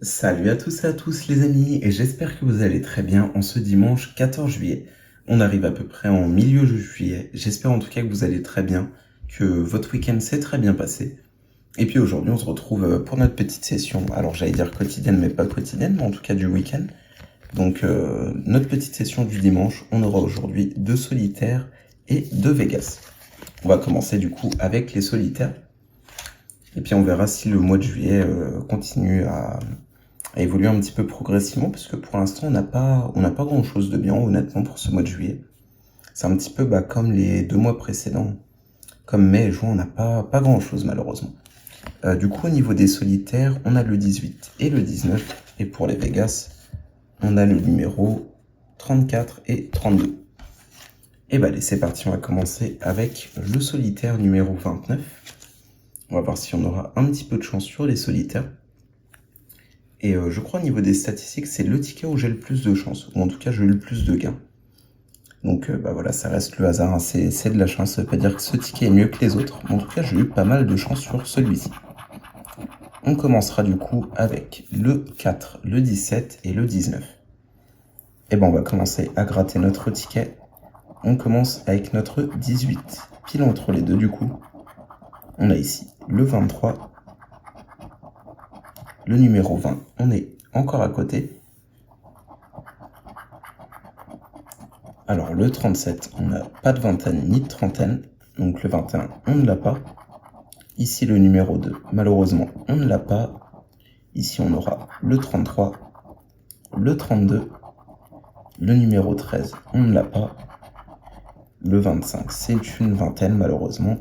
Salut à tous et à tous les amis, et j'espère que vous allez très bien en ce dimanche 14 juillet. On arrive à peu près en milieu de juillet, j'espère en tout cas que vous allez très bien, que votre week-end s'est très bien passé. Et puis aujourd'hui on se retrouve pour notre petite session, alors j'allais dire quotidienne mais pas quotidienne, mais en tout cas du week-end. Donc notre petite session du dimanche, on aura aujourd'hui 2 solitaires et 2 Vegas. On va commencer du coup avec les solitaires. Et puis on verra si le mois de juillet continue à évoluer un petit peu progressivement, parce que pour l'instant on n'a pas grand chose de bien honnêtement pour ce mois de juillet. C'est un petit peu comme les 2 mois précédents. Comme mai et juin, on n'a pas grand chose malheureusement. Du coup au niveau des solitaires, on a le 18 et le 19. Et pour les Vegas, on a le numéro 34 et 32. Et allez, c'est parti, on va commencer avec le solitaire numéro 29. On va voir si on aura un petit peu de chance sur les solitaires. Et je crois au niveau des statistiques, c'est le ticket où j'ai le plus de chance, ou en tout cas j'ai eu le plus de gains. Donc voilà, ça reste le hasard, hein. C'est de la chance, ça veut pas dire que ce ticket est mieux que les autres, mais en tout cas j'ai eu pas mal de chance sur celui-ci. On commencera du coup avec le 4, le 17 et le 19. Et on va commencer à gratter notre ticket. On commence avec notre 18, pile entre les deux du coup. On a ici le 23, le numéro 20, on est encore à côté. Alors le 37, on n'a pas de vingtaine ni de trentaine, donc le 21, on ne l'a pas. Ici le numéro 2, malheureusement, on ne l'a pas. Ici on aura le 33, le 32, le numéro 13, on ne l'a pas. Le 25, c'est une vingtaine malheureusement.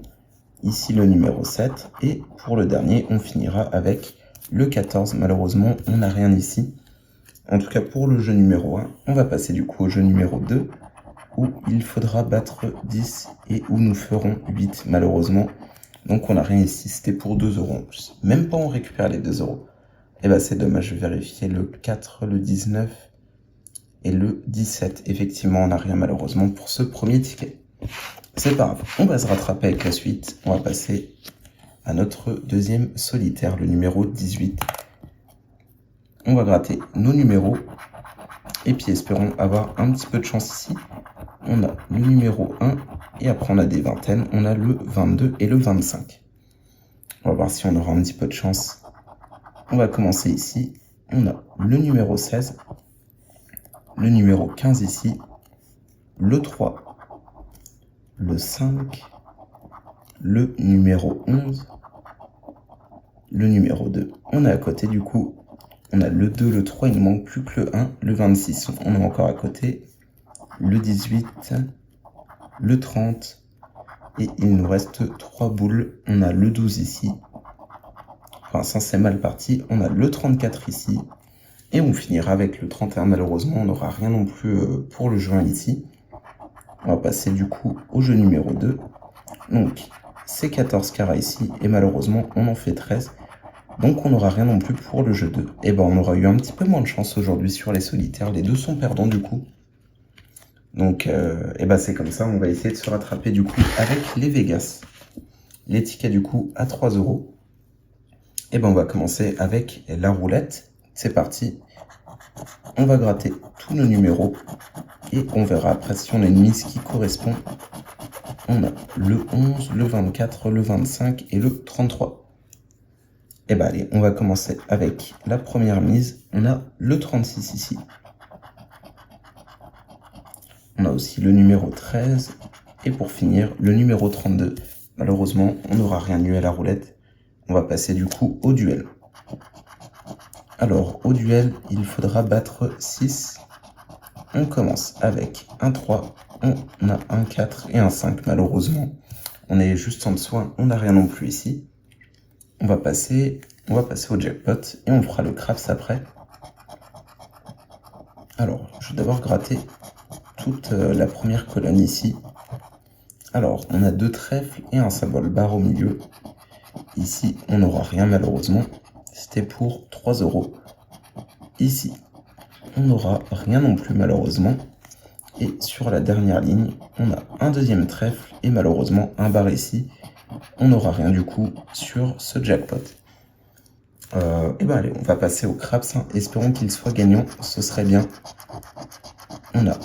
Ici le numéro 7, et pour le dernier, on finira avec le 14. Malheureusement, on n'a rien ici. En tout cas pour le jeu numéro 1, on va passer du coup au jeu numéro 2, où il faudra battre 10 et où nous ferons 8 malheureusement. Donc on n'a rien ici, c'était pour 2 euros en plus. Même pas on récupère les 2 euros. Et c'est dommage, je vais vérifier le 4, le 19 et le 17. Effectivement, on n'a rien malheureusement pour ce premier ticket. C'est pas grave, on va se rattraper avec la suite. On va passer à notre deuxième solitaire, le numéro 18. On va gratter nos numéros. Et puis espérons avoir un petit peu de chance ici. On a le numéro 1 et après on a des vingtaines, on a le 22 et le 25. On va voir si on aura un petit peu de chance. On va commencer ici. On a le numéro 16, le numéro 15 ici, le 3, le 5, le numéro 11, le numéro 2. On est à côté du coup. On a le 2, le 3, il ne manque plus que le 1, le 26, on est encore à côté. Le 18, le 30, et il nous reste 3 boules. On a le 12 ici, enfin ça c'est mal parti. On a le 34 ici, et on finira avec le 31. Malheureusement, on n'aura rien non plus pour le juin ici. On va passer du coup au jeu numéro 2. Donc c'est 14 carats ici, et malheureusement on en fait 13. Donc on n'aura rien non plus pour le jeu 2. Et on aura eu un petit peu moins de chance aujourd'hui sur les solitaires. Les deux sont perdants du coup. Donc c'est comme ça, on va essayer de se rattraper du coup avec les Vegas. Les tickets du coup à 3 euros. Et on va commencer avec la roulette. C'est parti. On va gratter tous nos numéros. Et on verra après si on a une mise qui correspond. On a le 11, le 24, le 25 et le 33. Allez, on va commencer avec la première mise. On a le 36 ici. On a aussi le numéro 13. Et pour finir, le numéro 32. Malheureusement, on n'aura rien eu à la roulette. On va passer du coup au duel. Alors, au duel, il faudra battre 6. On commence avec un 3. On a un 4 et un 5. Malheureusement, on est juste en dessous. On n'a rien non plus ici. On va passer au jackpot et on fera le craps après. Alors, je vais d'abord gratter toute la première colonne ici. Alors, on a 2 trèfles et un symbole barre au milieu. Ici, on n'aura rien malheureusement. C'était pour 3 euros. Ici, on n'aura rien non plus malheureusement. Et sur la dernière ligne, on a un deuxième trèfle et malheureusement un bar ici. On n'aura rien du coup sur ce jackpot. Et ben allez, on va passer au craps, hein. Espérons qu'il soit gagnant, ce serait bien. On a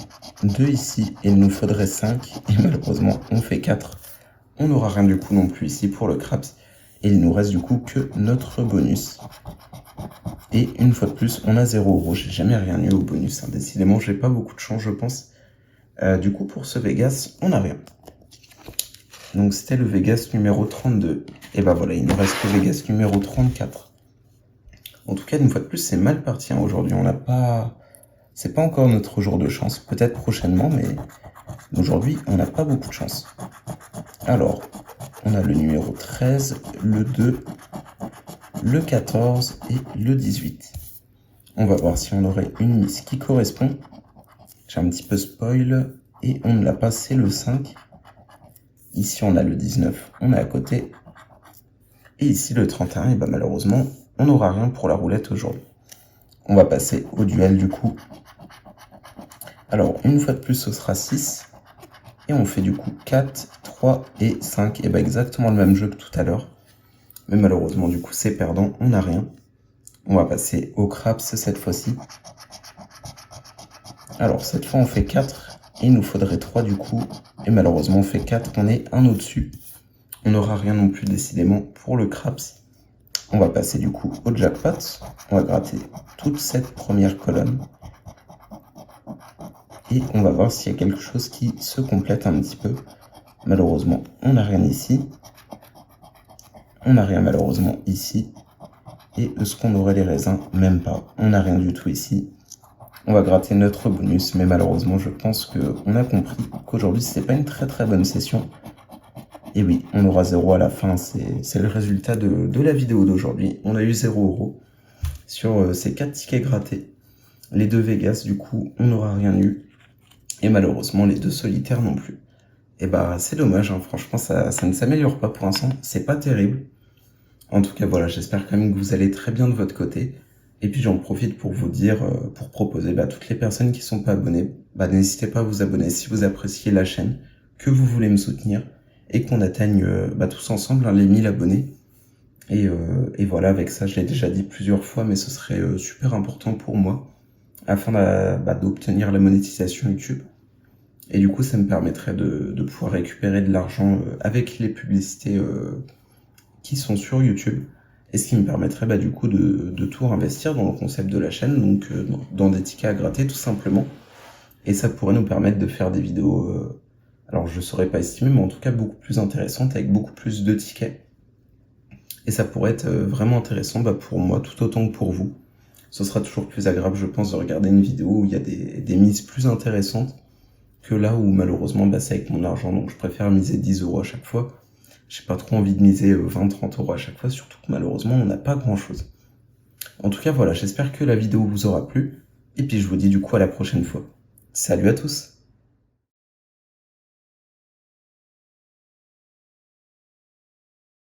2 ici, et il nous faudrait 5, et malheureusement on fait 4. On n'aura rien du coup non plus ici pour le craps, et il nous reste du coup que notre bonus. Et une fois de plus, on a 0 €, j'ai jamais rien eu au bonus, hein. Décidément j'ai pas beaucoup de chance je pense. Du coup pour ce Vegas, on n'a rien. Donc c'était le Vegas numéro 32, et bah voilà, il nous reste le Vegas numéro 34. En tout cas, une fois de plus, c'est mal parti, hein. Aujourd'hui. On n'a pas... C'est pas encore notre jour de chance. Peut-être prochainement, mais aujourd'hui, on n'a pas beaucoup de chance. Alors, on a le numéro 13, le 2, le 14 et le 18. On va voir si on aurait une mise qui correspond. J'ai un petit peu spoil. Et on ne l'a pas, c'est le 5. Ici, on a le 19, on est à côté. Et ici, le 31, et bah malheureusement, on n'aura rien pour la roulette aujourd'hui. On va passer au duel du coup. Alors, une fois de plus, ce sera 6. Et on fait du coup 4, 3 et 5. Et bah exactement le même jeu que tout à l'heure. Mais malheureusement, du coup, c'est perdant, on n'a rien. On va passer au craps cette fois-ci. Alors, cette fois, on fait 4. Et il nous faudrait 3 du coup. Et malheureusement, on fait 4, on est un au-dessus. On n'aura rien non plus décidément pour le craps. On va passer du coup au jackpot. On va gratter toute cette première colonne. Et on va voir s'il y a quelque chose qui se complète un petit peu. Malheureusement, on n'a rien ici. On n'a rien malheureusement ici. Et est-ce qu'on aurait les raisins? Même pas. On n'a rien du tout ici. On va gratter notre bonus, mais malheureusement, je pense qu'on a compris qu'aujourd'hui, c'est pas une très bonne session. Et oui, on aura 0 à la fin, c'est le résultat de la vidéo d'aujourd'hui. On a eu 0 € sur ces 4 tickets grattés. Les 2 Vegas, du coup, on n'aura rien eu. Et malheureusement, les 2 solitaires non plus. Et bah, c'est dommage, hein. Franchement, ça ne s'améliore pas pour l'instant. C'est pas terrible. En tout cas, voilà, j'espère quand même que vous allez très bien de votre côté. Et puis, j'en profite pour vous dire, pour proposer toutes les personnes qui sont pas abonnées, n'hésitez pas à vous abonner si vous appréciez la chaîne, que vous voulez me soutenir, et qu'on atteigne tous ensemble les 1000 abonnés. Et voilà, avec ça, je l'ai déjà dit plusieurs fois, mais ce serait super important pour moi, afin d'obtenir la monétisation YouTube. Et du coup, ça me permettrait de pouvoir récupérer de l'argent avec les publicités qui sont sur YouTube. Et ce qui me permettrait du coup de tout investir dans le concept de la chaîne, donc dans des tickets à gratter tout simplement. Et ça pourrait nous permettre de faire des vidéos, alors je saurais pas estimer, mais en tout cas beaucoup plus intéressantes, avec beaucoup plus de tickets. Et ça pourrait être vraiment intéressant pour moi, tout autant que pour vous. Ce sera toujours plus agréable, je pense, de regarder une vidéo où il y a des mises plus intéressantes que là où malheureusement c'est avec mon argent, donc je préfère miser 10 € à chaque fois. J'ai pas trop envie de miser 20-30 € à chaque fois, surtout que malheureusement on n'a pas grand chose. En tout cas voilà, j'espère que la vidéo vous aura plu, et puis je vous dis du coup à la prochaine fois. Salut à tous!